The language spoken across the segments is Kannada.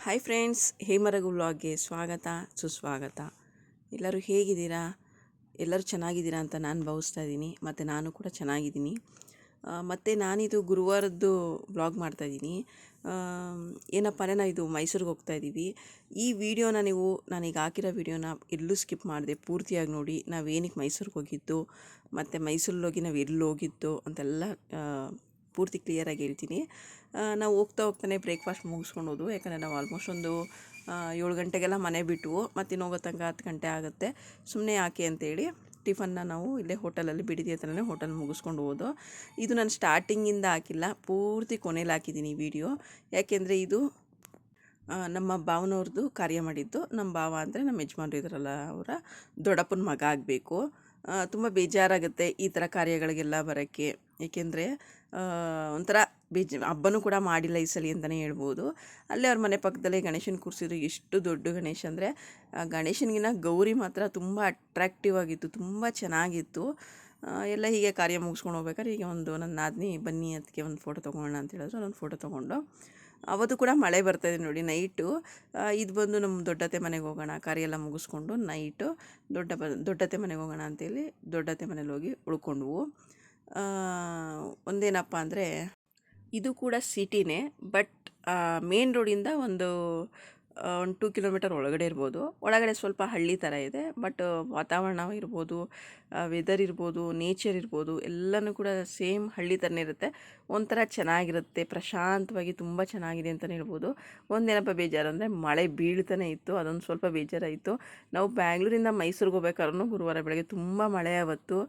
ಹಾಯ್ ಫ್ರೆಂಡ್ಸ್, ಹೇಮರಗು ವ್ಲಾಗ್ಗೆ ಸ್ವಾಗತ ಸುಸ್ವಾಗತ. ಎಲ್ಲರೂ ಹೇಗಿದ್ದೀರಾ? ಎಲ್ಲರೂ ಚೆನ್ನಾಗಿದ್ದೀರಾ ಅಂತ ನಾನು ಭಾವಿಸ್ತಾ ಇದ್ದೀನಿ. ಮತ್ತು ನಾನು ಕೂಡ ಚೆನ್ನಾಗಿದ್ದೀನಿ. ಮತ್ತು ನಾನಿದು ಗುರುವಾರದ್ದು ವ್ಲಾಗ್ ಮಾಡ್ತಾಯಿದ್ದೀನಿ. ಏನಪ್ಪ ಅಂದರೆ ನಾವು ಇದು ಮೈಸೂರಿಗೆ ಹೋಗ್ತಾಯಿದ್ದೀವಿ. ಈ ವಿಡಿಯೋನ ನಾನೀಗ ಹಾಕಿರೋ ವಿಡಿಯೋನ ಎಲ್ಲೂ ಸ್ಕಿಪ್ ಮಾಡಿದೆ, ಪೂರ್ತಿಯಾಗಿ ನೋಡಿ. ನಾವೇನಕ್ಕೆ ಮೈಸೂರಿಗೆ ಹೋಗಿದ್ದು ಮತ್ತು ಮೈಸೂರಲ್ಲಿ ಹೋಗಿ ನಾವು ಎಲ್ಲಿ ಹೋಗಿದ್ದು ಅಂತೆಲ್ಲ ಪೂರ್ತಿ ಕ್ಲಿಯರಾಗಿ ಹೇಳ್ತೀನಿ. ನಾವು ಹೋಗ್ತಾನೆ ಬ್ರೇಕ್ಫಾಸ್ಟ್ ಮುಗಿಸ್ಕೊಂಡು ಹೋದ್ವು. ಯಾಕಂದರೆ ನಾವು ಆಲ್ಮೋಸ್ಟ್ ಒಂದು 7 ಗಂಟೆಗೆಲ್ಲ ಮನೆ ಬಿಟ್ಟು ಮತ್ತು ಹೋಗೋ ತನಕ 10 ಗಂಟೆ ಆಗುತ್ತೆ. ಸುಮ್ಮನೆ ಯಾಕೆ ಅಂತೇಳಿ ಟಿಫನ್ನ ನಾವು ಇಲ್ಲೇ ಹೋಟೆಲಲ್ಲಿ ಬಿಡದಿ ಹತ್ರನೇ ಹೋಟೆಲ್ ಮುಗಿಸ್ಕೊಂಡು ಹೋದು. ಇದು ನಾನು ಸ್ಟಾರ್ಟಿಂಗಿಂದ ಹಾಕಿಲ್ಲ, ಪೂರ್ತಿ ಕೊನೆಯಲ್ಲಿ ಹಾಕಿದ್ದೀನಿ ವಿಡಿಯೋ. ಯಾಕೆಂದರೆ ಇದು ನಮ್ಮ ಭಾವನವ್ರದ್ದು ಕಾರ್ಯ ಮಾಡಿದ್ದು. ನಮ್ಮ ಭಾವ ಅಂದರೆ ನಮ್ಮ ಯಜಮಾನ್ರು ಇದ್ರಲ್ಲ, ಅವರ ದೊಡ್ಡಪ್ಪನ ಮಗ ಆಗಬೇಕು. ತುಂಬ ಬೇಜಾರಾಗುತ್ತೆ ಈ ಥರ ಕಾರ್ಯಗಳಿಗೆಲ್ಲ ಬರೋಕ್ಕೆ. ಏಕೆಂದರೆ ಒಂಥರ ಹಬ್ಬನೂ ಕೂಡ ಮಾಡಿಲ್ಲ ಈ ಸಲ ಅಂತಲೇ ಹೇಳ್ಬೋದು. ಅಲ್ಲೇ ಅವ್ರ ಮನೆ ಪಕ್ಕದಲ್ಲೇ ಗಣೇಶನ ಕೂರಿಸಿದ್ರು. ಎಷ್ಟು ದೊಡ್ಡ ಗಣೇಶ ಅಂದರೆ ಗಣೇಶನಿಗಿನ್ನ ಗೌರಿ ಮಾತ್ರ ತುಂಬ ಅಟ್ರಾಕ್ಟಿವ್ ಆಗಿತ್ತು, ತುಂಬ ಚೆನ್ನಾಗಿತ್ತು. ಎಲ್ಲ ಹೀಗೆ ಕಾರ್ಯ ಮುಗಿಸ್ಕೊಂಡು ಹೋಗ್ಬೇಕಾದ್ರೆ ಈಗ ನನ್ನ ನಾದಿನಿ ಬನ್ನಿ ಅದಕ್ಕೆ ಒಂದು ಫೋಟೋ ತೊಗೊಳ್ಳೋಣ ಅಂತ ಹೇಳಿದ್ರು. ನಾನು ಫೋಟೋ ತೊಗೊಂಡು ಅವತ್ತು ಕೂಡ ಮಳೆ ಬರ್ತಾಯಿದೆ ನೋಡಿ ನೈಟು. ಇದು ಬಂದು ನಮ್ಮ ದೊಡ್ಡತ್ತೆ ಮನೆಗೆ ಹೋಗೋಣ, ಕಾರ್ಯ ಎಲ್ಲ ಮುಗಿಸ್ಕೊಂಡು ನೈಟು ದೊಡ್ಡತ್ತೆ ಮನೆಗೆ ಹೋಗೋಣ ಅಂತೇಳಿ ದೊಡ್ಡತ್ತೆ ಮನೇಲಿ ಹೋಗಿ ಉಳ್ಕೊಂಡ್ವು. ಒಂದೇನಪ್ಪ ಅಂದರೆ ಇದು ಕೂಡ ಸಿಟಿನೇ, ಬಟ್ ಮೇನ್ ರೋಡಿಂದ ಒಂದು 2 ಕಿಲೋಮೀಟರ್ ಒಳಗಡೆ ಇರ್ಬೋದು. ಒಳಗಡೆ ಸ್ವಲ್ಪ ಹಳ್ಳಿ ಥರ ಇದೆ, ಬಟ್ ವಾತಾವರಣ ಇರ್ಬೋದು, ವೆದರ್ ಇರ್ಬೋದು, ನೇಚರ್ ಇರ್ಬೋದು, ಎಲ್ಲನೂ ಕೂಡ ಸೇಮ್ ಹಳ್ಳಿ ಥರನೇ ಇರುತ್ತೆ. ಒಂಥರ ಚೆನ್ನಾಗಿರುತ್ತೆ, ಪ್ರಶಾಂತವಾಗಿ ತುಂಬ ಚೆನ್ನಾಗಿದೆ ಅಂತಲೇ ಹೇಳ್ಬೋದು. ಒಂದೇನಪ್ಪ ಬೇಜಾರು ಅಂದರೆ ಮಳೆ ಬೀಳ್ತಾನೆ ಇತ್ತು, ಅದೊಂದು ಸ್ವಲ್ಪ ಬೇಜಾರಾಯಿತು. ನಾವು ಬ್ಯಾಂಗ್ಳೂರಿಂದ ಮೈಸೂರಿಗೆ ಹೋಗ್ಬೇಕಾದ್ರೂ ಗುರುವಾರ ಬೆಳಗ್ಗೆ ತುಂಬ ಮಳೆ ಆವತ್ತು.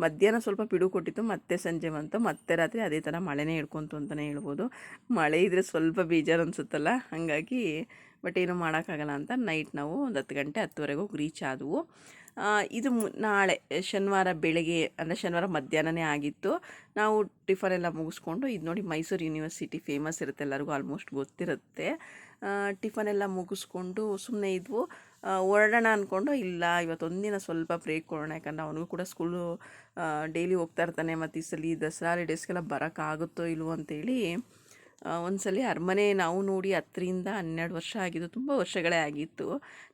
ಮಧ್ಯಾಹ್ನ ಸ್ವಲ್ಪ ಪಿಡು ಕೊಟ್ಟಿತ್ತು, ಮತ್ತೆ ಸಂಜೆ ಬಂತು, ಮತ್ತೆ ರಾತ್ರಿ ಅದೇ ಥರ ಮಳೆನೇ ಹಿಡ್ಕೊಂತು ಅಂತಲೇ ಹೇಳ್ಬೋದು. ಮಳೆ ಇದ್ದರೆ ಸ್ವಲ್ಪ ಬೇಜಾರು ಅನಿಸುತ್ತಲ್ಲ, ಹಾಗಾಗಿ ಬಟ್ ಏನೂ ಮಾಡೋಕ್ಕಾಗಲ್ಲ ಅಂತ ನೈಟ್ ನಾವು ಒಂದು 10 ಗಂಟೆ 10:30 ಹೋಗಿ ರೀಚ್ ಆದವು. ಇದು ನಾಳೆ ಶನಿವಾರ ಬೆಳಗ್ಗೆ ಅಂದರೆ ಶನಿವಾರ ಮಧ್ಯಾಹ್ನನೇ ಆಗಿತ್ತು. ನಾವು ಟಿಫನ್ ಎಲ್ಲ ಮುಗಿಸ್ಕೊಂಡು, ಇದು ನೋಡಿ ಮೈಸೂರು ಯೂನಿವರ್ಸಿಟಿ ಫೇಮಸ್ ಇರುತ್ತೆ, ಎಲ್ಲರಿಗೂ ಆಲ್ಮೋಸ್ಟ್ ಗೊತ್ತಿರುತ್ತೆ. ಟಿಫನ್ ಎಲ್ಲ ಮುಗಿಸ್ಕೊಂಡು ಸುಮ್ಮನೆ ಇದ್ವು. ಹೊರಡೋಣ ಅಂದ್ಕೊಂಡು, ಇಲ್ಲ ಇವತ್ತೊಂದಿನ ಸ್ವಲ್ಪ ಬ್ರೇಕ್ ಕೊಡೋಣ, ಯಾಕಂದರೆ ಅವನಿಗೂ ಕೂಡ ಸ್ಕೂಲು ಡೈಲಿ ಹೋಗ್ತಾ ಇರ್ತಾನೆ. ಮತ್ತು ಈ ಸಲ ದಸರಾ ಹಾಲಿಡೇಸ್ಗೆಲ್ಲ ಬರೋಕ್ಕಾಗುತ್ತೋ ಇಲ್ವೋ ಅಂತೇಳಿ ಒಂದ್ಸಲ ಅರಮನೆ ನಾವು ನೋಡಿ 10ರಿಂದ 12 ವರ್ಷ ಆಗಿದ್ದು, ತುಂಬ ವರ್ಷಗಳೇ ಆಗಿತ್ತು.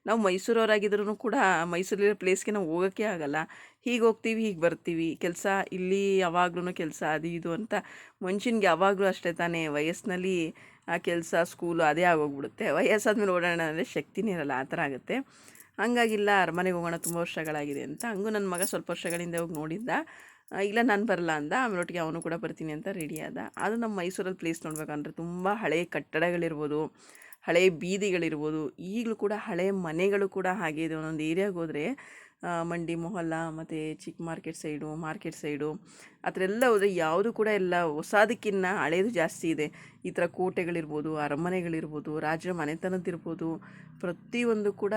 ನಾವು ಮೈಸೂರವರಾಗಿದ್ರೂ ಕೂಡ ಮೈಸೂರಲ್ಲಿರೋ ಪ್ಲೇಸ್ಗೆ ನಾವು ಹೋಗೋಕ್ಕೆ ಆಗೋಲ್ಲ. ಹೀಗೆ ಹೋಗ್ತೀವಿ, ಹೀಗೆ ಬರ್ತೀವಿ. ಕೆಲಸ ಇಲ್ಲಿ ಯಾವಾಗ್ಲೂ ಕೆಲಸ ಅದು ಇದು ಅಂತ ಮನುಷ್ಯನಿಗೆ ಯಾವಾಗಲೂ ಅಷ್ಟೇ ತಾನೇ. ವಯಸ್ಸಿನಲ್ಲಿ ಆ ಕೆಲಸ ಸ್ಕೂಲು ಅದೇ ಆಗೋಗ್ಬಿಡುತ್ತೆ. ವಯಸ್ಸಾದ್ಮೇಲೆ ಓಡೋಣ ಅಂದರೆ ಶಕ್ತಿನೇ ಇರಲ್ಲ, ಆ ಥರ ಆಗುತ್ತೆ. ಹಂಗಾಗಿಲ್ಲ, ಅರಮನೆಗೆ ಹೋಗೋಣ, ತುಂಬ ವರ್ಷಗಳಾಗಿದೆ ಅಂತ. ಹಂಗೂ ನನ್ನ ಮಗ ಸ್ವಲ್ಪ ವರ್ಷಗಳಿಂದ ಹೋಗಿ ನೋಡಿದ್ದ. ಇಲ್ಲ ನಾನು ಬರಲ್ಲ ಅಂದ. ಆಮೇಲೆ ಒಟ್ಟಿಗೆ ಅವನು ಕೂಡ ಬರ್ತೀನಿ ಅಂತ ರೆಡಿ ಆದ. ಅದು ನಮ್ಮ ಮೈಸೂರಲ್ಲಿ ಪ್ಲೇಸ್ ನೋಡ್ಬೇಕಂದ್ರೆ ತುಂಬ ಹಳೆಯ ಕಟ್ಟಡಗಳಿರ್ಬೋದು, ಹಳೆಯ ಬೀದಿಗಳಿರ್ಬೋದು, ಈಗಲೂ ಕೂಡ ಹಳೆಯ ಮನೆಗಳು ಕೂಡ ಹಾಗೆ ಇದೆ. ಒಂದೊಂದು ಏರಿಯಾಗೆ ಹೋದರೆ ಮಂಡಿ ಮೊಹಲ್ಲ ಮತ್ತು ಚಿಕ್ಕ ಮಾರ್ಕೆಟ್ ಸೈಡು ಆ ಥರ ಎಲ್ಲ ಹೋದರೆ ಯಾವುದು ಕೂಡ ಎಲ್ಲ ಹೊಸದಕ್ಕಿನ್ನ ಹಳೇದು ಜಾಸ್ತಿ ಇದೆ. ಈ ಥರ ಕೋಟೆಗಳಿರ್ಬೋದು, ಅರಮನೆಗಳಿರ್ಬೋದು, ರಾಜರ ಮನೆತನದ್ದಿರ್ಬೋದು, ಪ್ರತಿಯೊಂದು ಕೂಡ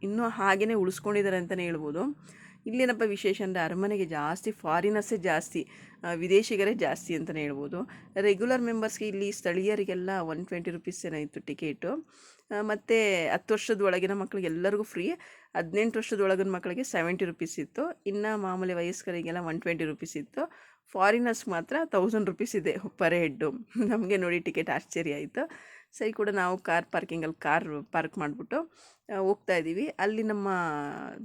ಇನ್ನೂ ಹಾಗೆಯೇ ಉಳಿಸ್ಕೊಂಡಿದ್ದಾರೆ ಅಂತಲೇ ಹೇಳ್ಬೋದು. ಇಲ್ಲೇನಪ್ಪ ವಿಶೇಷ ಅಂದರೆ ಅರಮನೆಗೆ ಜಾಸ್ತಿ ಫಾರಿನರ್ಸೇ ಜಾಸ್ತಿ, ವಿದೇಶಿಗರೇ ಜಾಸ್ತಿ ಅಂತಲೇ ಹೇಳ್ಬೋದು. ರೆಗ್ಯುಲರ್ ಮೆಂಬರ್ಸ್ಗೆ ಇಲ್ಲಿ ಸ್ಥಳೀಯರಿಗೆಲ್ಲ 120 ರುಪೀಸ್ ಏನೋ ಇತ್ತು ಟಿಕೆಟು. ಮತ್ತು 10 ವರ್ಷದ ಒಳಗಿನ ಮಕ್ಕಳಿಗೆ ಎಲ್ಲರಿಗೂ ಫ್ರೀ, 18 ವರ್ಷದ ಒಳಗಿನ ಮಕ್ಕಳಿಗೆ 70 ರುಪೀಸ್ ಇತ್ತು. ಇನ್ನು ಮಾಮೂಲಿ ವಯಸ್ಕರಿಗೆಲ್ಲ 120 ರುಪೀಸ್ ಇತ್ತು. ಫಾರಿನರ್ಸ್ ಮಾತ್ರ 1000 ರುಪೀಸ್ ಇದೆ ಪರ್ ಹೆಡ್ಡು. ನಮಗೆ ನೋಡಿ ಟಿಕೆಟ್ ಆಶ್ಚರ್ಯ ಆಯಿತು. ಸರಿ ಕೂಡ ನಾವು ಕಾರ್ ಪಾರ್ಕ್ ಮಾಡಿಬಿಟ್ಟು ಹೋಗ್ತಾಯಿದ್ದೀವಿ. ಅಲ್ಲಿ ನಮ್ಮ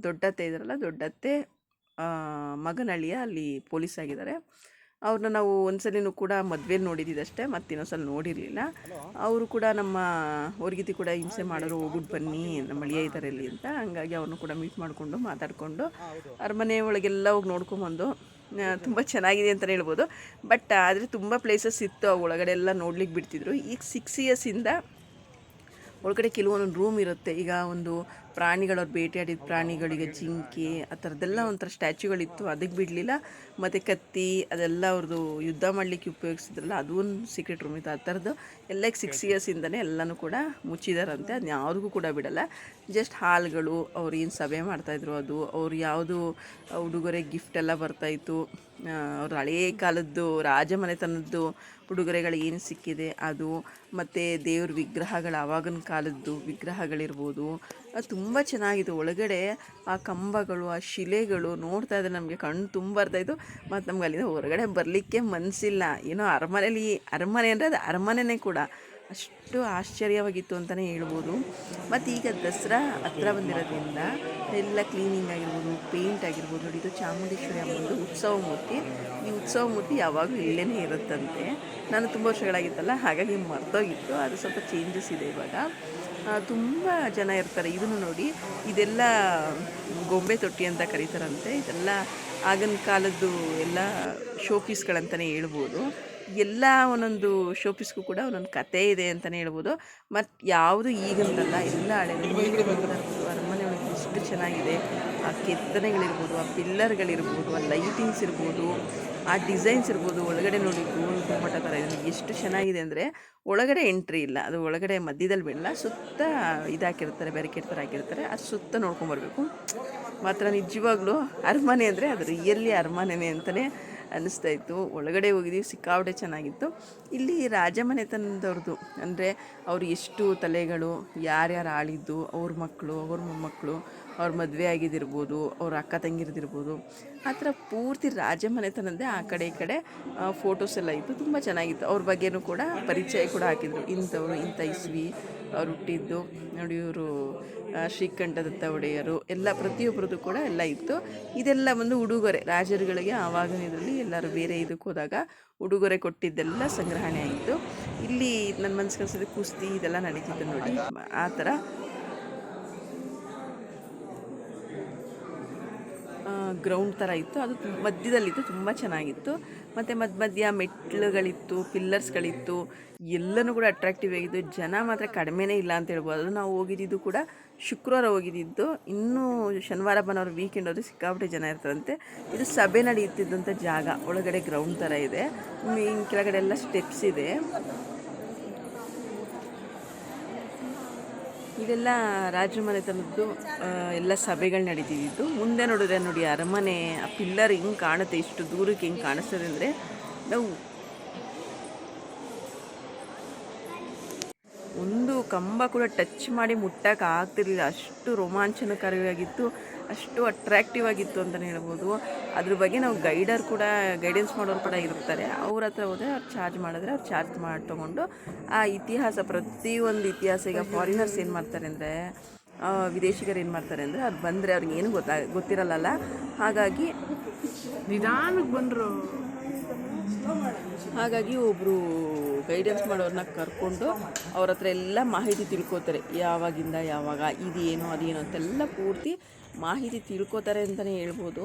ದೊಡ್ಡತ್ತೆ ಇದ್ದಾರಲ್ಲ, ದೊಡ್ಡತ್ತೆ ಮಗನಳ್ಳಿಯ ಅಲ್ಲಿ ಪೊಲೀಸ್ ಆಗಿದ್ದಾರೆ. ಅವ್ರನ್ನ ನಾವು ಒಂದ್ಸಲಿನೂ ಕೂಡ ಮದುವೆಲಿ ನೋಡಿದ್ದಷ್ಟೇ, ಮತ್ತು ಇನ್ನೊಂದ್ಸಲ ನೋಡಿರಲಿಲ್ಲ. ಅವರು ಕೂಡ ನಮ್ಮ ಹೊರಗಿತಿ ಕೂಡ ಹಿಂಸೆ ಮಾಡೋರು, ಹೋಗ್ಬಿಟ್ಟು ಬನ್ನಿ ನಮ್ಮ ಅಳಿಯ ಇದ್ದಾರೆ ಇಲ್ಲಿ ಅಂತ. ಹಂಗಾಗಿ ಅವ್ರನ್ನೂ ಕೂಡ ಮೀಟ್ ಮಾಡಿಕೊಂಡು ಮಾತಾಡಿಕೊಂಡು ಅರಮನೆ ಒಳಗೆಲ್ಲ ಹೋಗಿ ನೋಡ್ಕೊಂಬಂದು ತುಂಬ ಚೆನ್ನಾಗಿದೆ ಅಂತಲೇ ಹೇಳ್ಬೋದು. ಬಟ್ ಆದರೆ ತುಂಬ ಪ್ಲೇಸಸ್ ಇತ್ತು, ಅವು ಒಳಗಡೆ ಎಲ್ಲ ನೋಡ್ಲಿಕ್ಕೆ ಬಿಡ್ತಿದ್ರು. ಈಗ 6 ಇಯರ್ಸಿಂದ ಒಳಗಡೆ ಕೆಲವೊಂದೊಂದು ರೂಮ್ ಇರುತ್ತೆ. ಈಗ ಒಂದು ಪ್ರಾಣಿಗಳವ್ರು ಬೇಟೆಯಾಡಿದ ಪ್ರಾಣಿಗಳಿಗೆ ಜಿಂಕೆ ಆ ಥರದ್ದೆಲ್ಲ ಒಂಥರ ಸ್ಟ್ಯಾಚ್ಯುಗಳಿತ್ತು, ಅದಕ್ಕೆ ಬಿಡಲಿಲ್ಲ. ಮತ್ತು ಕತ್ತಿ ಅದೆಲ್ಲ ಅವ್ರದ್ದು ಯುದ್ಧ ಮಾಡಲಿಕ್ಕೆ ಉಪಯೋಗಿಸಿದ್ರಲ್ಲ, ಅದು ಒಂದು ಸೀಕ್ರೆಟ್ ರೂಮ್ ಇತ್ತು. ಆ ಥರದ್ದು ಎಲ್ಲ 6 ಇಯರ್ಸಿಂದನೇ ಎಲ್ಲನೂ ಕೂಡ ಮುಚ್ಚಿದಾರಂತೆ, ಅದನ್ನ ಯಾವುದಕ್ಕೂ ಕೂಡ ಬಿಡಲ್ಲ. ಜಸ್ಟ್ ಹಾಲ್ಗಳು, ಅವ್ರು ಏನು ಸಭೆ ಮಾಡ್ತಾಯಿದ್ರು ಅದು, ಅವ್ರು ಯಾವುದು ಉಡುಗೊರೆ ಗಿಫ್ಟ್ ಎಲ್ಲ ಬರ್ತಾಯಿತ್ತು, ಅವ್ರ ಹಳೆಯ ಕಾಲದ್ದು ರಾಜಮನೆತನದ್ದು ಉಡುಗೊರೆಗಳು ಏನು ಸಿಕ್ಕಿದೆ ಅದು, ಮತ್ತು ದೇವ್ರ ವಿಗ್ರಹಗಳು ಆವಾಗಿನ ಕಾಲದ್ದು ವಿಗ್ರಹಗಳಿರ್ಬೋದು, ತುಂಬ ಚೆನ್ನಾಗಿತ್ತು. ಒಳಗಡೆ ಆ ಕಂಬಗಳು, ಆ ಶಿಲೆಗಳು ನೋಡ್ತಾ ಇದ್ದರೆ ನಮಗೆ ಕಣ್ಣು ತುಂಬ ಬರ್ತಾಯಿತ್ತು. ಮತ್ತು ನಮ್ಗೆ ಅಲ್ಲಿಂದ ಹೊರಗಡೆ ಬರಲಿಕ್ಕೆ ಮನಸ್ಸಿಲ್ಲ. ಏನೋ ಅರಮನೆ ಅಂದರೆ ಅದು ಅರಮನೆನೇ ಕೂಡ, ಅಷ್ಟು ಆಶ್ಚರ್ಯವಾಗಿತ್ತು ಅಂತಲೇ ಹೇಳ್ಬೋದು. ಮತ್ತು ಈಗ ದಸರಾ ಹತ್ರ ಬಂದಿರೋದ್ರಿಂದ ಎಲ್ಲ ಕ್ಲೀನಿಂಗ್ ಆಗಿರ್ಬೋದು, ಪೇಂಟ್ ಆಗಿರ್ಬೋದು. ನೋಡಿ, ಇದು ಚಾಮುಂಡೇಶ್ವರಿ ಅಮ್ಮಂದು ಉತ್ಸವ ಮೂರ್ತಿ. ಈ ಉತ್ಸವ ಮೂರ್ತಿ ಯಾವಾಗಲೂ ಇಲ್ಲೇ ಇರುತ್ತಂತೆ. ನಾನು ತುಂಬ ವರ್ಷಗಳಾಗಿತ್ತಲ್ಲ, ಹಾಗಾಗಿ ಮರ್ತೋಗಿತ್ತು. ಅದು ಸ್ವಲ್ಪ ಚೇಂಜಸ್ ಇದೆ ಇವಾಗ. ತುಂಬ ಜನ ಇರ್ತಾರೆ. ಇದನ್ನು ನೋಡಿ, ಇದೆಲ್ಲ ಗೊಂಬೆ ತೊಟ್ಟಿ ಅಂತ ಕರೀತಾರಂತೆ. ಇದೆಲ್ಲ ಆಗಿನ ಕಾಲದ್ದು ಎಲ್ಲ ಶೋಪೀಸ್ಗಳಂತಲೇ ಹೇಳ್ಬೋದು. ಎಲ್ಲ ಒಂದೊಂದು ಶೋಪೀಸ್ಗೂ ಕೂಡ ಒಂದೊಂದು ಕತೆ ಇದೆ ಅಂತಲೇ ಹೇಳ್ಬೋದು. ಮತ್ತು ಯಾವುದು ಈಗಂತಲ್ಲ, ಎಲ್ಲ ಹಳೆದು ಅರಮನೆ ಒಳಗೆ ಎಷ್ಟು ಚೆನ್ನಾಗಿದೆ. ಆ ಕೆತ್ತನೆಗಳಿರ್ಬೋದು, ಆ ಪಿಲ್ಲರ್ಗಳಿರ್ಬೋದು, ಆ ಲೈಟಿಂಗ್ಸ್ ಇರ್ಬೋದು, ಆ ಡಿಸೈನ್ಸ್ ಇರ್ಬೋದು. ಒಳಗಡೆ ನೋಡಿ, ಗೋಲ್ ಗುಮ್ಮಟ ಥರ ಇದೆ. ಎಷ್ಟು ಚೆನ್ನಾಗಿದೆ ಅಂದರೆ ಒಳಗಡೆ ಎಂಟ್ರಿ ಇಲ್ಲ, ಅದು ಒಳಗಡೆ ಮಧ್ಯದಲ್ಲಿ ಬಿಡಲ್ಲ, ಸುತ್ತ ಇದಾಕಿರ್ತಾರೆ, ಬ್ಯಾರಿಕೇಡ್ ಥರ ಹಾಕಿರ್ತಾರೆ. ಅದು ಸುತ್ತ ನೋಡ್ಕೊಂಬರ್ಬೇಕು. ಮಾತ್ರ ನಿಜವಾಗ್ಲೂ ಅರಮನೆ ಅಂದರೆ ಅದು ರಿಯಲಿ ಅರಮನೆನೇ ಅಂತಲೇ ಅನ್ನಿಸ್ತಾಯಿತ್ತು. ಒಳಗಡೆ ಹೋಗಿದ್ದೀವಿ, ಸಿಕ್ಕಾಪಟ್ಟೆ ಚೆನ್ನಾಗಿತ್ತು. ಇಲ್ಲಿ ರಾಜಮನೆತನದವ್ರದ್ದು ಅಂದರೆ ಅವರು ಎಷ್ಟು ತಲೆಗಳು, ಯಾರ್ಯಾರು ಆಳಿದ್ದು, ಅವ್ರ ಮಕ್ಕಳು, ಅವ್ರ ಮೊಮ್ಮಕ್ಕಳು, ಅವ್ರ ಮದುವೆ ಆಗಿದ್ದಿರ್ಬೋದು, ಅವ್ರ ಅಕ್ಕ ತಂಗಿರ್ದಿರ್ಬೋದು, ಆ ಥರ ಪೂರ್ತಿ ರಾಜಮನೆತನದ್ದೇ ಆ ಕಡೆ ಈ ಕಡೆ ಫೋಟೋಸ್ ಎಲ್ಲ ಇತ್ತು. ತುಂಬ ಚೆನ್ನಾಗಿತ್ತು. ಅವ್ರ ಬಗ್ಗೆನೂ ಕೂಡ ಪರಿಚಯ ಕೂಡ ಹಾಕಿದರು. ಇಂಥವ್ರು, ಇಂಥ ಇಸ್ವಿ ಅವ್ರು ಹುಟ್ಟಿದ್ದು ನೋಡಿ, ಇವರು ಶ್ರೀಕಂಠದತ್ತ ಒಡೆಯರು, ಎಲ್ಲ ಪ್ರತಿಯೊಬ್ಬರದ್ದು ಕೂಡ ಎಲ್ಲ ಇತ್ತು. ಇದೆಲ್ಲ ಒಂದು ಉಡುಗೊರೆ ರಾಜರುಗಳಿಗೆ. ಆವಾಗಿನ ಇದರಲ್ಲಿ ಎಲ್ಲರೂ ಬೇರೆ ಇದಕ್ಕೆ ಹೋದಾಗ ಉಡುಗೊರೆ ಕೊಟ್ಟಿದ್ದೆಲ್ಲ ಸಂಗ್ರಹಣೆ ಆಗಿತ್ತು. ಇಲ್ಲಿ ನನ್ನ ಮನಸ್ಸು ಕಲಿಸಿದ ಕುಸ್ತಿ ಇದೆಲ್ಲ ನಡೀತಿತ್ತು ನೋಡಿ. ಆ ಥರ ಗ್ರೌಂಡ್ ಥರ ಇತ್ತು. ಅದು ಮಧ್ಯದಲ್ಲಿತ್ತು, ತುಂಬ ಚೆನ್ನಾಗಿತ್ತು. ಮತ್ತು ಮಧ್ಯ ಮೆಟ್ಲುಗಳಿತ್ತು, ಪಿಲ್ಲರ್ಸ್ಗಳಿತ್ತು, ಎಲ್ಲನೂ ಕೂಡ ಅಟ್ರಾಕ್ಟಿವ್ ಆಗಿದ್ದು. ಜನ ಮಾತ್ರ ಕಡಿಮೆನೇ ಇಲ್ಲ ಅಂತ ಹೇಳ್ಬೋದು. ಅದು ನಾವು ಹೋಗಿದ್ದು ಕೂಡ ಶುಕ್ರವಾರ ಹೋಗಿದ್ದು. ಇನ್ನೂ ಶನಿವಾರ ಭಾನುವಾರ ವೀಕೆಂಡ್ ಹೋದರೆ ಸಿಕ್ಕಾಪಟ್ಟೆ ಜನ ಇರ್ತಾರಂತೆ. ಇದು ಸಭೆ ನಡೆಯುತ್ತಿದ್ದಂಥ ಜಾಗ. ಒಳಗಡೆ ಗ್ರೌಂಡ್ ಥರ ಇದೆ, ಕೆಳಗಡೆ ಎಲ್ಲ ಸ್ಟೆಪ್ಸ್ ಇದೆ. ಇದೆಲ್ಲ ರಾಜ ಮನೆತನದ್ದು ಎಲ್ಲ ಸಭೆಗಳು ನಡೀತಿದ್ದು. ಮುಂದೆ ನೋಡಿದ್ರೆ ನೋಡಿ, ಅರಮನೆ ಆ ಪಿಲ್ಲರ್ ಹಿಂಗೆ ಕಾಣುತ್ತೆ, ಇಷ್ಟು ದೂರಕ್ಕೆ ಹಿಂಗೆ ಕಾಣಿಸ್ತದೆ ಅಂದರೆ ನಾವು ಒಂದು ಕಂಬ ಕೂಡ ಟಚ್ ಮಾಡಿ ಮುಟ್ಟಕ್ಕೆ ಆಗ್ತಿರ್ಲಿಲ್ಲ. ಅಷ್ಟು ರೋಮಾಂಚನಕಾರಿಯಾಗಿತ್ತು, ಅಷ್ಟು ಅಟ್ರ್ಯಾಕ್ಟಿವ್ ಆಗಿತ್ತು ಅಂತಲೇ ಹೇಳ್ಬೋದು. ಅದ್ರ ಬಗ್ಗೆ ನಾವು ಗೈಡೆನ್ಸ್ ಮಾಡೋರು ಕೂಡ ಇರ್ತಾರೆ. ಅವ್ರ ಹತ್ರ ಹೋದರೆ ಅವ್ರು ಚಾರ್ಜ್ ಮಾಡಿದ್ರೆ ಅವ್ರು ಚಾರ್ಜ್ ಮಾಡಿ ತೊಗೊಂಡು ಆ ಇತಿಹಾಸ, ಪ್ರತಿಯೊಂದು ಇತಿಹಾಸ, ಈಗ ಫಾರಿನರ್ಸ್ ಏನು ಮಾಡ್ತಾರೆ ಅಂದರೆ, ವಿದೇಶಿಗರು ಏನು ಮಾಡ್ತಾರೆ ಅಂದರೆ, ಅದು ಬಂದರೆ ಅವ್ರಿಗೆ ಏನು ಗೊತ್ತಿರಲ್ಲ. ಹಾಗಾಗಿ ನಿಧಾನಕ್ಕೆ ಬಂದರು. ಹಾಗಾಗಿ ಒಬ್ಬರು ಗೈಡೆನ್ಸ್ ಮಾಡೋರನ್ನ ಕರ್ಕೊಂಡು ಅವ್ರ ಹತ್ರ ಎಲ್ಲ ಮಾಹಿತಿ ತಿಳ್ಕೊತಾರೆ. ಯಾವಾಗಿಂದ ಯಾವಾಗ, ಇದೇನೋ ಅದೇನೋ ಅಂತೆಲ್ಲ ಪೂರ್ತಿ ಮಾಹಿತಿ ತಿಳ್ಕೊತಾರೆ ಅಂತಲೇ ಹೇಳ್ಬೋದು.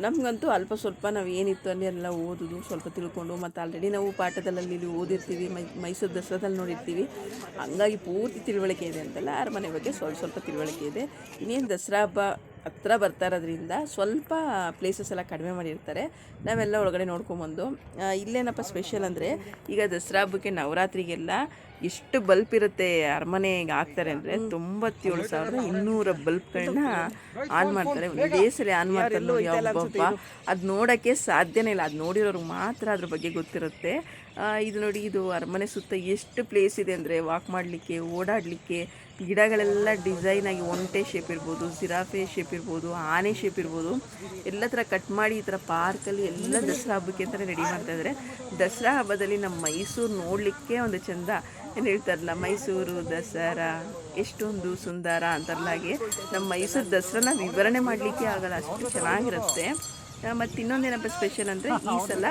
ನಮಗಂತೂ ಅಲ್ಪ ಸ್ವಲ್ಪ ನಾವು ಏನಿತ್ತು ಅಲ್ಲಿ ಎಲ್ಲ ಓದೋದು, ಸ್ವಲ್ಪ ತಿಳ್ಕೊಂಡು, ಮತ್ತು ಆಲ್ರೆಡಿ ನಾವು ಪಾಠದಲ್ಲಿ ಇಲ್ಲಿ ಓದಿರ್ತೀವಿ, ಮೈಸೂರು ದಸರಾದಲ್ಲಿ ನೋಡಿರ್ತೀವಿ. ಹಂಗಾಗಿ ಪೂರ್ತಿ ತಿಳುವಳಿಕೆ ಇದೆ ಅಂತಲ್ಲ. ಅರಮನೆ ಬಗ್ಗೆ ಸ್ವಲ್ಪ ತಿಳುವಳಿಕೆ ಇದೆ. ಇನ್ನೇನು ದಸರಾ ಹಬ್ಬ ಹತ್ರ ಬರ್ತಾ ಇರೋದ್ರಿಂದ ಸ್ವಲ್ಪ ಪ್ಲೇಸಸ್ ಎಲ್ಲ ಕಡಿಮೆ ಮಾಡಿರ್ತಾರೆ. ನಾವೆಲ್ಲ ಒಳಗಡೆ ನೋಡ್ಕೊಂಬಂದು. ಇಲ್ಲೇನಪ್ಪ ಸ್ಪೆಷಲ್ ಅಂದರೆ, ಈಗ ದಸರಾ ಹಬ್ಬಕ್ಕೆ ನವರಾತ್ರಿಗೆಲ್ಲ ಎಷ್ಟು ಬಲ್ಪ್ ಇರುತ್ತೆ ಅರಮನೆಗೆ ಹಾಕ್ತಾರೆ ಅಂದರೆ, 97,200 ಬಲ್ಪ್ಗಳನ್ನ ಆನ್ ಮಾಡ್ತಾರೆ. ಒಂದೇ ಸಲ ಆನ್ ಮಾಡ್ತಾರೆ ನೋಡಿ. ಒಬ್ಬೊಬ್ಬ ಅದು ನೋಡೋಕ್ಕೆ ಸಾಧ್ಯನೇ ಇಲ್ಲ. ಅದು ನೋಡಿರೋರು ಮಾತ್ರ ಅದ್ರ ಬಗ್ಗೆ ಗೊತ್ತಿರುತ್ತೆ. ಇದು ನೋಡಿ, ಇದು ಅರಮನೆ ಸುತ್ತ ಎಷ್ಟು ಪ್ಲೇಸ್ ಇದೆ ಅಂದರೆ, ವಾಕ್ ಮಾಡಲಿಕ್ಕೆ, ಓಡಾಡಲಿಕ್ಕೆ. ಗಿಡಗಳೆಲ್ಲ ಡಿಸೈನಾಗಿ ಒಂಟೆ ಶೇಪ್ ಇರ್ಬೋದು, ಜಿರಾಫೆ ಶೇಪ್ ಇರ್ಬೋದು, ಆನೆ ಶೇಪ್ ಇರ್ಬೋದು, ಎಲ್ಲ ಥರ ಕಟ್ ಮಾಡಿ ಈ ಥರ ಪಾರ್ಕಲ್ಲಿ ಎಲ್ಲ ದಸರಾ ಹಬ್ಬಕ್ಕೆ ಅಂತಲೇ ರೆಡಿ ಮಾಡ್ತಾಯಿದ್ದಾರೆ. ದಸರಾ ಹಬ್ಬದಲ್ಲಿ ನಮ್ಮ ಮೈಸೂರು ನೋಡಲಿಕ್ಕೆ ಒಂದು ಚೆಂದ. ಏನು ಹೇಳ್ತಾರಲ್ಲ, ಮೈಸೂರು ದಸರಾ ಎಷ್ಟೊಂದು ಸುಂದರ ಅಂತಾರಲ್ಲಾಗೆ, ನಮ್ಮ ಮೈಸೂರು ದಸರಾನ ವಿವರಣೆ ಮಾಡಲಿಕ್ಕೆ ಆಗಲ್ಲ, ಅಷ್ಟು ಚೆನ್ನಾಗಿರುತ್ತೆ. ಮತ್ತು ಇನ್ನೊಂದೇನಪ್ಪ ಸ್ಪೆಷಲ್ ಅಂದರೆ, ಈ ಸಲ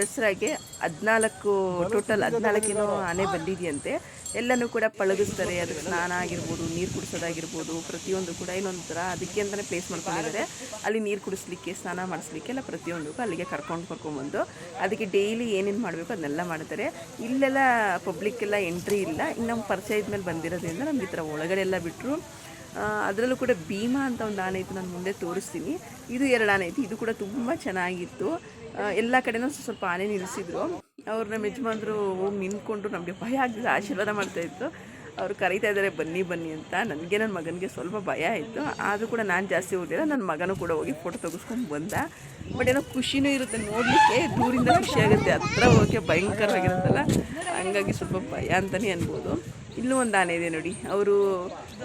ದಸರಾಗೆ 14 ಆನೆ ಬಂದಿದೆಯಂತೆ. ಎಲ್ಲನೂ ಕೂಡ ಪಳಗಿಸ್ತಾರೆ. ಅದಕ್ಕೆ ಸ್ನಾನ ಆಗಿರ್ಬೋದು, ನೀರು ಕುಡಿಸೋದಾಗಿರ್ಬೋದು, ಪ್ರತಿಯೊಂದು ಕೂಡ ಇನ್ನೊಂದು ಥರ ಅದಕ್ಕೆ ಅಂತಲೇ ಪ್ಲೇಸ್ ಮಾಡ್ಕೊಂಡಿದ್ದಾರೆ. ಅಲ್ಲಿ ನೀರು ಕುಡಿಸ್ಲಿಕ್ಕೆ, ಸ್ನಾನ ಮಾಡಿಸ್ಲಿಕ್ಕೆ ಎಲ್ಲ ಪ್ರತಿಯೊಂದಕ್ಕೂ ಅಲ್ಲಿಗೆ ಕರ್ಕೊಂಡ್ಬಂದು ಅದಕ್ಕೆ ಡೈಲಿ ಏನೇನು ಮಾಡಬೇಕು ಅದನ್ನೆಲ್ಲ ಮಾಡ್ತಾರೆ. ಇಲ್ಲೆಲ್ಲ ಪಬ್ಲಿಕ್ಕೆಲ್ಲ ಎಂಟ್ರಿ ಇಲ್ಲ. ಇನ್ನು ನಮ್ಮ ಪರಿಚಯ ಇದ್ಮೇಲೆ ಬಂದಿರೋದ್ರಿಂದ ನಮ್ಗೆ ಈ ಥರ ಒಳಗಡೆ ಎಲ್ಲ ಬಿಟ್ಟರು. ಅದರಲ್ಲೂ ಕೂಡ ಭೀಮಾ ಅಂತ ಒಂದು ಆನೆ ಇತ್ತು, ನಾನು ಮುಂದೆ ತೋರಿಸ್ತೀನಿ. ಇದು 2 ಆನೆ ಇತ್ತು. ಇದು ಕೂಡ ತುಂಬ ಚೆನ್ನಾಗಿತ್ತು. ಎಲ್ಲ ಕಡೆನೂ ಸ್ವಲ್ಪ ಆನೆ ನಿಲ್ಲಿಸಿದ್ರು. ಅವ್ರು ನಮ್ಮ ಯಜಮಾನ್ರು ಹೋಗಿ ನಿಂತ್ಕೊಂಡು ನಮಗೆ ಭಯ ಆಗ್ತಿದೆ, ಆಶೀರ್ವಾದ ಮಾಡ್ತಾಯಿತ್ತು. ಅವ್ರು ಕರೀತಾ ಇದ್ದಾರೆ ಬನ್ನಿ ಬನ್ನಿ ಅಂತ. ನನಗೆ ನನ್ನ ಮಗನಿಗೆ ಸ್ವಲ್ಪ ಭಯ ಆಯಿತು. ಆದರೂ ಕೂಡ ನಾನು ಜಾಸ್ತಿ ಹೋಗಿಲ್ಲ. ನನ್ನ ಮಗನೂ ಕೂಡ ಹೋಗಿ ಫೋಟೋ ತೆಗೆಸ್ಕೊಂಡು ಬಂದ. ಬಟ್ ಏನೋ ಖುಷಿನೂ ಇರುತ್ತೆ ನೋಡಲಿಕ್ಕೆ, ದೂರಿಂದ ಖುಷಿಯಾಗುತ್ತೆ. ಹತ್ರ ಹೋಗೋಕ್ಕೆ ಭಯಂಕರವಾಗಿರುತ್ತಲ್ಲ, ಹಂಗಾಗಿ ಸ್ವಲ್ಪ ಭಯ ಅಂತಲೇ ಅನ್ಬೋದು. ಇಲ್ಲೂ ಒಂದು ಆನೆ ಇದೆ ನೋಡಿ. ಅವರು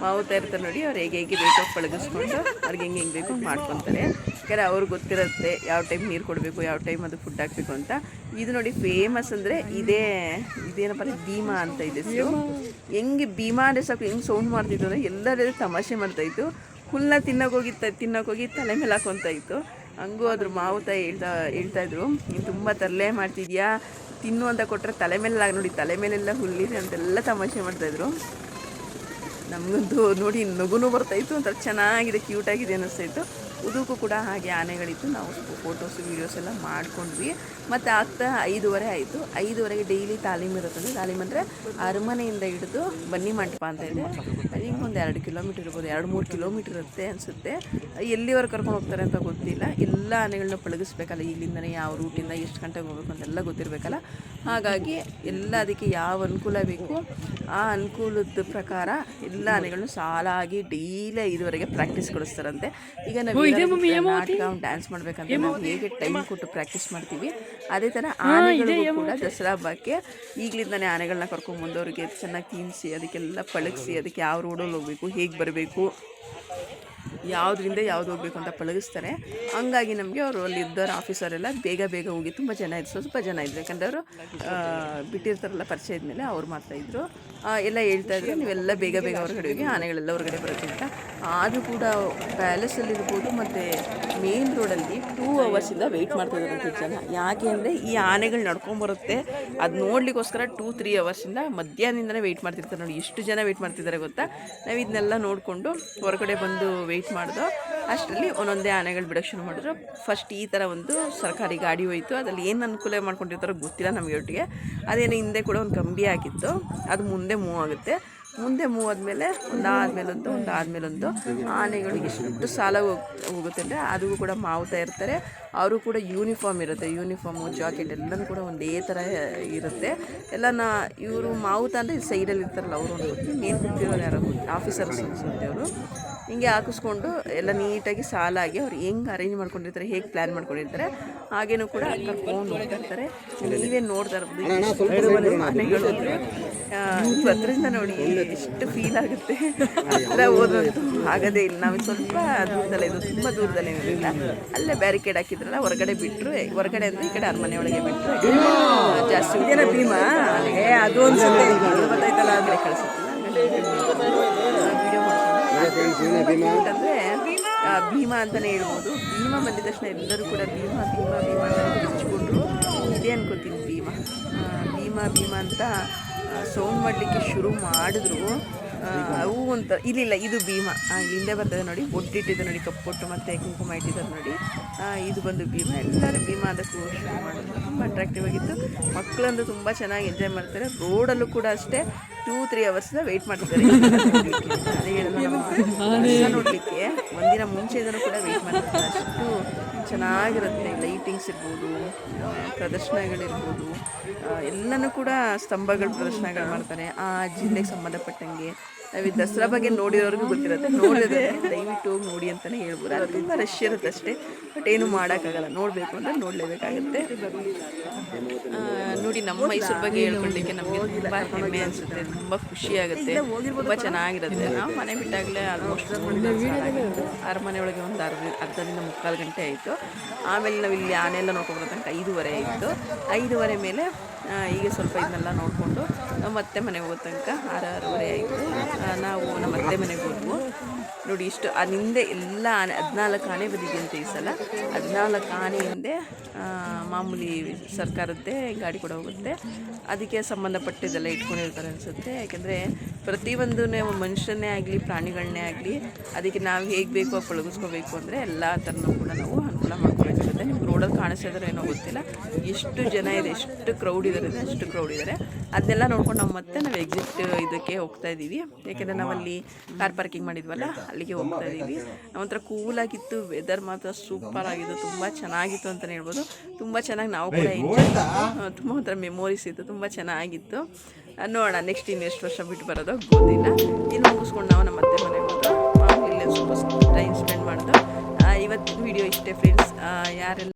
ಮಾವುತಾ ಇರ್ತಾರೆ ನೋಡಿ, ಅವ್ರು ಹೇಗೆ ಬೇಕೋ ಪಳಗಿಸ್ಕೊಂಡು ಅವ್ರಿಗೆ ಹೆಂಗೆ ಬೇಕು ಮಾಡ್ಕೊತಾರೆ. ಯಾಕಂದರೆ ಅವ್ರಿಗೆ ಗೊತ್ತಿರುತ್ತೆ ಯಾವ ಟೈಮ್ ನೀರು ಕೊಡಬೇಕು, ಯಾವ ಟೈಮ್ ಅದು ಫುಡ್ ಹಾಕಬೇಕು ಅಂತ. ಇದು ನೋಡಿ ಫೇಮಸ್ ಅಂದರೆ ಇದೇನಪ್ಪ ಭೀಮಾ ಅಂತ ಇದೆ ಹೆಸರು. ಹೆಂಗೆ ಭೀಮಾ ಅಂದರೆ ಸಾಕು ಹೆಂಗೆ ಸೌಂಡ್ ಮಾಡ್ತಿತ್ತು ಅಂದರೆ ಎಲ್ಲರೂ ತಮಾಷೆ ಮಾಡ್ತಾಯಿತ್ತು. ಹುಲ್ಲ ತಿನ್ನೋಕೋಗಿ ತಲೆ ಮೇಲೆ ಹಾಕೊತಾ ಇತ್ತು. ಹಂಗೂ ಅದ್ರ ಮಾವು ತಾಯಿ ಹೇಳ್ತಾಯಿದ್ರು, ನೀನು ತುಂಬ ತರಲೆ ಮಾಡ್ತಿದ್ಯಾ, ತಿನ್ನು ಅಂತ ಕೊಟ್ಟರೆ ತಲೆ ಮೇಲೆ ನೋಡಿ ತಲೆ ಮೇಲೆಲ್ಲ ಹುಲ್ಲಿದೆ ಅಂತೆಲ್ಲ ತಮಾಷೆ ಮಾಡ್ತಾಯಿದ್ರು. ನಮಗಂತೂ ನೋಡಿ ನಗುನೂ ಬರ್ತಾಯಿತ್ತು, ಒಂಥರ ಚೆನ್ನಾಗಿದೆ, ಕ್ಯೂಟಾಗಿದೆ ಅನ್ನಿಸ್ತಾಯಿತ್ತು. ಉದಕ್ಕೂ ಕೂಡ ಹಾಗೆ ಆನೆಗಳಿತ್ತು. ನಾವು ಫೋಟೋಸು ವೀಡಿಯೋಸ್ ಎಲ್ಲ ಮಾಡ್ಕೊಂಡ್ವಿ. ಮತ್ತು ಆಗ್ತಾ 5:30 ಆಯಿತು. 5:30ಗೆ ಡೈಲಿ ತಾಲೀಮ್ ಇರುತ್ತಂದರೆ, ತಾಲೀಮ್ ಅಂದರೆ ಅರಮನೆಯಿಂದ ಹಿಡಿದು ಬನ್ನಿ ಮಂಟಪ ಅಂತ ಇದೆ. ಹಿಂಗೆ ಒಂದು 2 ಕಿಲೋಮೀಟ್ರ್ ಇರ್ಬೋದು, 2-3 ಕಿಲೋಮೀಟ್ರ್ ಇರುತ್ತೆ ಅನಿಸುತ್ತೆ. ಎಲ್ಲಿವರೆಗೆ ಕರ್ಕೊಂಡು ಹೋಗ್ತಾರೆ ಅಂತ ಗೊತ್ತಿಲ್ಲ. ಎಲ್ಲ ಆನೆಗಳನ್ನ ಪಳಗಿಸ್ಬೇಕಲ್ಲ, ಇಲ್ಲಿಂದನೇ ಯಾವ ರೂಟಿಂದ ಎಷ್ಟು ಗಂಟೆಗೆ ಹೋಗ್ಬೇಕು ಅಂತೆಲ್ಲ ಗೊತ್ತಿರಬೇಕಲ್ಲ. ಹಾಗಾಗಿ ಎಲ್ಲ ಅದಕ್ಕೆ ಯಾವ ಅನುಕೂಲ ಬೇಕು ಆ ಅನುಕೂಲದ ಪ್ರಕಾರ ಎಲ್ಲ ಆನೆಗಳನ್ನ ಸಾಲಾಗಿ ಡೈಲಿ 5:30ಗೆ ಪ್ರಾಕ್ಟೀಸ್ ಕೊಡಿಸ್ತಾರಂತೆ. ಈಗ ನಾವು ನಾಟಕ ಡ್ಯಾನ್ಸ್ ಮಾಡ್ಬೇಕಂತ ನಾವು ಹೇಗೆ ಟೈಮ್ ಕೊಟ್ಟು ಪ್ರಾಕ್ಟೀಸ್ ಮಾಡ್ತೀವಿ, ಅದೇ ಥರ ಆನೆಗಳಿಗೂ ಕೂಡ ದಸರಾ ಹಬ್ಬಕ್ಕೆ ಈಗಲಿಂದನೇ ಆನೆಗಳನ್ನ ಕರ್ಕೊಂಡ್ಬಂದು ಅವ್ರಿಗೆ ಚೆನ್ನಾಗಿ ತಿನ್ನಿಸಿ ಅದಕ್ಕೆಲ್ಲ ಪಳಗಿಸಿ ಅದಕ್ಕೆ ಯಾವ ರೋಡಲ್ಲಿ ಹೋಗಬೇಕು, ಹೇಗೆ ಬರಬೇಕು, ಯಾವುದರಿಂದ ಯಾವ್ದು ಹೋಗಬೇಕು ಅಂತ ಪಳಗಿಸ್ತಾರೆ. ಹಂಗಾಗಿ ನಮಗೆ ಅವರು ಅಲ್ಲಿ ಇದ್ದವ್ರು ಆಫೀಸರೆಲ್ಲ ಬೇಗ ಹೋಗಿ ತುಂಬ ಜನ ಇದ್ರು, ಸ್ವಲ್ಪ ಜನ ಇದ್ರು. ಯಾಕಂದರೆ ಅವರು ಬಿಟ್ಟಿರ್ತಾರಲ್ಲ ಪರಿಚಯ ಇದ್ಮೇಲೆ ಅವ್ರು ಮಾಡ್ತಾಯಿದ್ರು. ಎಲ್ಲ ಹೇಳ್ತಾಯಿದ್ರು ನೀವೆಲ್ಲ ಬೇಗ ಹೊರಗಡೆ ಹೋಗಿ ಆನೆಗಳೆಲ್ಲ ಹೊರಗಡೆ ಬರುತ್ತೆ ಅಂತ. ಆದರೂ ಕೂಡ ಪ್ಯಾಲೇಸಲ್ಲಿರ್ಬೋದು ಮತ್ತು ಮೇನ್ ರೋಡಲ್ಲಿ 2 ಅವರ್ಸಿಂದ ವೆಯ್ಟ್ ಮಾಡ್ತಾಯಿದ್ದಾರೆ ಜನ. ಯಾಕೆ ಅಂದರೆ ಈ ಆನೆಗಳು ನಡ್ಕೊಂಬರುತ್ತೆ, ಅದು ನೋಡಲಿಕ್ಕೋಸ್ಕರ 2-3 ಅವರ್ಸಿಂದ ಮಧ್ಯಾಹ್ನದಿಂದನೇ ವೆಯ್ಟ್ ಮಾಡ್ತಿರ್ತಾರೆ. ನೋಡಿ ಎಷ್ಟು ಜನ ವೆಯ್ಟ್ ಮಾಡ್ತಿದ್ದಾರೆ ಗೊತ್ತಾ. ನಾವು ಇದನ್ನೆಲ್ಲ ನೋಡಿಕೊಂಡು ಹೊರಗಡೆ ಬಂದು ವೆಯ್ಟ್ ಮಾಡಿದೋ ಅಷ್ಟರಲ್ಲಿ ಒಂದೊಂದೇ ಆನೆಗಳು ಬಿಡೋಕ್ಕೆ ಶುರು ಮಾಡಿದ್ರು. ಫಸ್ಟ್ ಈ ಥರ ಒಂದು ಸರ್ಕಾರಿ ಗಾಡಿ ಹೋಯಿತು. ಅದರಲ್ಲಿ ಏನು ಅನುಕೂಲ ಮಾಡ್ಕೊಂಡಿರ್ತಾರೋ ಗೊತ್ತಿಲ್ಲ ನಮಗೆ ಒಟ್ಟಿಗೆ. ಅದೇನು ಹಿಂದೆ ಕೂಡ ಒಂದು ಕಂಬಿ ಹಾಕಿತ್ತು, ಅದು ಮುಂದೆ ಮೂವ್ ಆಗುತ್ತೆ. ಮುಂದೆ ಮೂವ್ ಆದಮೇಲೆ ಒಂದಾದ್ಮೇಲೊಂದು ಆನೆಗಳು ಎಷ್ಟು ಸಾಲ ಹೋಗುತ್ತೆ ಅಂದರೆ ಅದಕ್ಕೂ ಕೂಡ ಮಾವುತಾ ಇರ್ತಾರೆ. ಅವರು ಕೂಡ ಯೂನಿಫಾರ್ಮ್ ಇರುತ್ತೆ, ಯೂನಿಫಾರ್ಮು ಜಾಕೆಟ್ ಎಲ್ಲನೂ ಕೂಡ ಒಂದೇ ಥರ ಇರುತ್ತೆ. ಇವರು ಮಾವುತಾ ಅಂದರೆ ಸೈಡಲ್ಲಿ ಇರ್ತಾರಲ್ಲ ಅವರು ಒಂದು ಮೇನ್ ಕೂತಿರೋರು ಯಾರೋ ಆಫೀಸರ್ಸ್ ಅನಿಸುತ್ತೆ. ಅವರು ಹಿಂಗೆ ಹಾಕಿಸ್ಕೊಂಡು ಎಲ್ಲ ನೀಟಾಗಿ ಸಾಲಾಗಿ ಅವ್ರು ಹೆಂಗೆ ಅರೇಂಜ್ ಮಾಡ್ಕೊಂಡಿರ್ತಾರೆ, ಹೇಗೆ ಪ್ಲ್ಯಾನ್ ಮಾಡ್ಕೊಂಡಿರ್ತಾರೆ ಹಾಗೇನೂ ಕೂಡ ಕರ್ಕೊಂಡು ಹೋಗ್ತಿರ್ತಾರೆ. ನೀವೇ ನೋಡ್ತಾ ಇರ್ಬೋದು ಆನೆಗಳು ಅಂದರೆ ಹತ್ರದಿಂದ ನೋಡಿ ಎಷ್ಟು ಫೀಲ್ ಆಗುತ್ತೆ. ಹತ್ರ ಹೋದಂತೂ ಆಗೋದೇ ಇಲ್ಲ. ನಾವು ಸ್ವಲ್ಪ ದೂರದಲ್ಲೇ, ಇದು ತುಂಬ ದೂರದಲ್ಲೇ ಇರಲಿಲ್ಲ. ಅಲ್ಲೇ ಬ್ಯಾರಿಕೇಡ್ ಹಾಕಿದ್ರಲ್ಲ, ಹೊರಗಡೆ ಬಿಟ್ಟರು. ಹೊರಗಡೆ ಅಂದರೆ ಈ ಕಡೆ ಅರಮನೆ ಒಳಗೆ ಬಿಟ್ಟರು. ಜಾಸ್ತಿ ಭೀಮಾ ಅದು ಅನ್ಸುತ್ತೆ ಗೊತ್ತಾಯ್ತಲ್ಲ, ಆದರೆ ಕಳಿಸುತ್ತೆ ವಿಡಿಯೋ ಅಂತಂದರೆ ಭೀಮಾ ಅಂತಲೇ ಹೇಳ್ಬೋದು. ಭೀಮಾ ಬಂದಿದ ತಕ್ಷಣ ಎಲ್ಲರೂ ಕೂಡ ಭೀಮಾ ಅಂತ ಕಿರ್ಚ್ಕೊಂಡ್ರು. ಇದೇ ಅನ್ಕೋತೀನಿ ಭೀಮಾ ಅಂತ ಸೌಂಡ್ ಮಾಡಲಿಕ್ಕೆ ಶುರು ಮಾಡಿದ್ರು. ಅವು ಅಂತ ಇಲ್ಲ ಇದು ಭೀಮಾ. ಇಲ್ಲಿ ಹಿಂದೆ ಬರ್ತದೆ ನೋಡಿ, ಬೊಟ್ಟಿಟ್ಟಿದೆ ನೋಡಿ, ಕಪ್ಪೊಟ್ಟು ಮತ್ತು ಕುಂಕುಮ ಇಟ್ಟಿದ್ದಾರೆ ನೋಡಿ, ಇದು ಬಂದು ಭೀಮಾ. ಎಲ್ಲರೂ ಭೀಮಾ ಅಂತ ಶುರು ಮಾಡಿದ್ರು. ತುಂಬ ಅಟ್ರಾಕ್ಟಿವ್ ಆಗಿತ್ತು. ಮಕ್ಕಳಂದು ತುಂಬ ಚೆನ್ನಾಗಿ ಎಂಜಾಯ್ ಮಾಡ್ತಾರೆ. ರೋಡಲ್ಲೂ ಕೂಡ ಅಷ್ಟೇ 2-3 ಅವರ್ಸಿಂದ ವೆಯ್ಟ್ ಮಾಡ್ತಿದ್ದಾರೆ ನೋಡಲಿಕ್ಕೆ. ಒಂದಿನ ಮುಂಚೆದೂ ಕೂಡ ವೆಯ್ಟ್ ಮಾಡ್ತಿದ್ದಾರೆ. ಅಷ್ಟು ಚೆನ್ನಾಗಿರುತ್ತೆ. ಲೈಟಿಂಗ್ಸ್ ಇರ್ಬೋದು, ಪ್ರದರ್ಶನಗಳಿರ್ಬೋದು, ಎಲ್ಲನೂ ಕೂಡ ಸ್ತಂಭಗಳು ಪ್ರದರ್ಶನಗಳು ಮಾಡ್ತಾರೆ. ಆ ಜಿಲ್ಲೆಗೆ ಸಂಬಂಧಪಟ್ಟಂಗೆ ನಾವು ಈ ದಸರಾ ಬಗ್ಗೆ ನೋಡಿರೋರಿಗೂ ಗೊತ್ತಿರುತ್ತೆ. ನೋಡಿದ್ರೆ ದಯವಿಟ್ಟು ಹೋಗಿ ನೋಡಿ ಅಂತಲೇ ಹೇಳ್ಬೋದು. ಅದು ತುಂಬ ರಶ್ ಇರುತ್ತೆ ಅಷ್ಟೇ, ಬಟ್ ಏನು ಮಾಡೋಕ್ಕಾಗಲ್ಲ. ನೋಡಬೇಕು ಅಂದರೆ ನೋಡಲೇಬೇಕಾಗುತ್ತೆ. ನೋಡಿ ನಮ್ಮ ಮೈಸೂರು ಬಗ್ಗೆ ಹೇಳ್ಕೊಳ್ಳಿಕ್ಕೆ ನಮಗೆ ತುಂಬ ಹೆಮ್ಮೆ ಅನಿಸುತ್ತೆ, ತುಂಬ ಖುಷಿಯಾಗುತ್ತೆ, ತುಂಬ ಚೆನ್ನಾಗಿರುತ್ತೆ. ನಾವು ಮನೆ ಬಿಟ್ಟಾಗಲೇ ಆಲ್ಮೋಸ್ಟ್ ಅರಮನೆ ಒಳಗೆ ಒಂದು ಅರ್ಧದಿಂದ 3/4 ಗಂಟೆ ಆಯಿತು. ಆಮೇಲೆ ನಾವು ಇಲ್ಲಿ ಆನೆ ಎಲ್ಲ ನೋಡ್ಕೊಂಡು ತನಕ 5:30 ಆಯಿತು. 5:30 ಮೇಲೆ ಈಗ ಸ್ವಲ್ಪ ಇದನ್ನೆಲ್ಲ ನೋಡಿಕೊಂಡು ನಾವು ಮತ್ತೆ ಮನೆಗೆ ಹೋಗೋ ತನಕ 6:30 ಆಯಿತು. ನಾವು ನಮ್ಮ ಅತ್ತೆ ಮನೆಗೆ ಹೋದ್ವು. ನೋಡಿ ಇಷ್ಟು ಹಿಂದೆ ಎಲ್ಲ ಆನೆ 14 ಆನೆ ಬಂದಿದೆಯಂತೆ ಈ ಸಲ. 14 ಆನೆ ಹಿಂದೆ ಮಾಮೂಲಿ ಸರ್ಕಾರದ್ದೇ ಗಾಡಿ ಕೂಡ ಹೋಗುತ್ತೆ. ಅದಕ್ಕೆ ಸಂಬಂಧಪಟ್ಟಿದ್ದೆಲ್ಲ ಇಟ್ಕೊಂಡಿರ್ತಾರೆ ಅನಿಸುತ್ತೆ. ಯಾಕೆಂದರೆ ಪ್ರತಿಯೊಂದು ಮನುಷ್ಯನ್ನೇ ಆಗಲಿ ಪ್ರಾಣಿಗಳನ್ನೇ ಆಗಲಿ ಅದಕ್ಕೆ ನಾವು ಹೇಗೆ ಬೇಕೋ ಪಳಗಿಸ್ಕೋಬೇಕು ಅಂದರೆ ಎಲ್ಲ ಥರನೂ ಕೂಡ ನಾವು ಅನುಕೂಲ ಮಾಡ್ಕೋಬೇಕಾಗುತ್ತೆ. ನಿಮ್ಗೆ ರೋಡಲ್ಲಿ ಕಾಣಿಸ್ತಿದ್ರೆ ಏನೋ ಗೊತ್ತಿಲ್ಲ, ಎಷ್ಟು ಜನ ಇದೆ, ಎಷ್ಟು ಕ್ರೌಡ್ ಅಷ್ಟು ಕ್ರೌಡ್ ಇದ್ದಾರೆ. ಅದನ್ನೆಲ್ಲ ನೋಡ್ಕೊಂಡು ನಾವು ಎಕ್ಸಿಟ್ ಇದಕ್ಕೆ ಹೋಗ್ತಾ ಇದ್ದೀವಿ. ಯಾಕೆಂದರೆ ನಾವಲ್ಲಿ ಕಾರ್ ಪಾರ್ಕಿಂಗ್ ಮಾಡಿದ್ವಲ್ಲ ಅಲ್ಲಿಗೆ ಹೋಗ್ತಾ ಇದ್ದೀವಿ. ಒಂಥರ ಕೂಲಾಗಿತ್ತು, ವೆದರ್ ಮಾತ್ರ ಸೂಪರ್ ಆಗಿತ್ತು, ತುಂಬ ಚೆನ್ನಾಗಿತ್ತು ಅಂತಲೇ ಹೇಳ್ಬೋದು. ತುಂಬ ಚೆನ್ನಾಗಿ ನಾವು ಕೂಡ ತುಂಬ ಒಂಥರ ಮೆಮೊರೀಸ್ ಇತ್ತು, ತುಂಬ ಚೆನ್ನಾಗಿತ್ತು. ನೋಡೋಣ ನೆಕ್ಸ್ಟ್ ಇನ್ನೆಷ್ಟು ವರ್ಷ ಬಿಟ್ಟು ಬರೋದು ಗೊತ್ತಿಲ್ಲ. ಇನ್ನು ಮುಗಿಸ್ಕೊಂಡು ನಾವು ನಮ್ಮ ಅತ್ತೆ ಮನೆಗೆ ಹೋದೋ, ಇಲ್ಲೇ ಸ್ವಲ್ಪ ಟೈಮ್ ಸ್ಪೆಂಡ್ ಮಾಡೋದು. ಇವತ್ತಿನ ವಿಡಿಯೋ ಇಷ್ಟೇ ಫ್ರೆಂಡ್ಸ್. ಯಾರೆಲ್ಲ